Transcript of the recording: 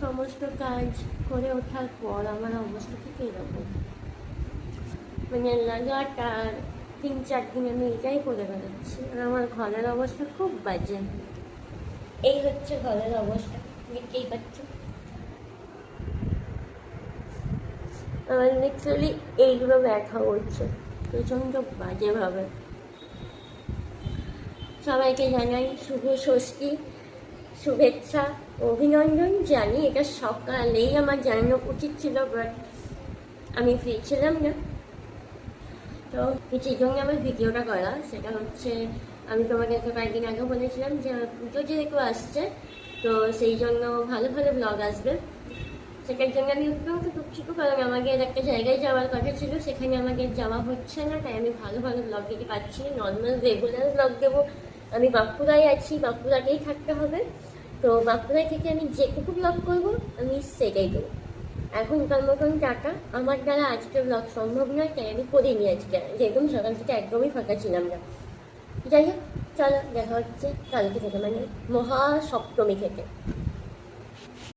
সমস্ত কাজ করে ওঠার পর আমার অবস্থা ঠিক এরকম, মানে লাগাতার 3-4 দিন আমি এটাই করে বেড়াচ্ছি, আর আমার ঘরের অবস্থা খুব বাজে। এই হচ্ছে ঘরের অবস্থা, দেখতেই পাচ্ছ। আমার লিটারালি এইগুলো ব্যথা করছে প্রচণ্ড বাজেভাবে। সবাইকে জানাই শুভ ষষ্ঠী শুভেচ্ছা, অভিনন্দন। জানি এটা সকালেই আমার জানানো উচিত ছিল, বাট আমি ফ্রি ছিলাম না। তো সেই জন্য আমার ভিডিওটা করা, সেটা হচ্ছে আমি তোমাকে কয়েকদিন আগে বলেছিলাম যে পুজো যেহেতু আসছে, তো সেই জন্য ভালো ভালো ব্লগ আসবে। সেটার জন্য আমি অত্যন্ত দুঃখিত, কারণ আমাকে একটা জায়গায় যাওয়ার কথা ছিল, সেখানে আমাকে যাওয়া হচ্ছে না, তাই আমি ভালো ভালো ব্লগ দিতে পারছি না। নর্মাল রেগুলার ব্লগ দেবো। আমি বাঁকুড়ায় আছি, বাঁকুড়াতেই থাকতে হবে, তো বাঁকুড়ায় থেকে আমি যেটুকু ব্লগ করবো আমি সেটাই দেবো। এখনকার মতন টাকা আমার দ্বারা আজকে ব্লগ সম্ভব নয়, তাই আমি করিনি আজকে, যেরকম সকাল থেকে একদমই ফাঁকা ছিলাম না। যাই হোক, চলো দেখা হচ্ছে কালকে থেকে, মানে মহাসপ্তমী থেকে।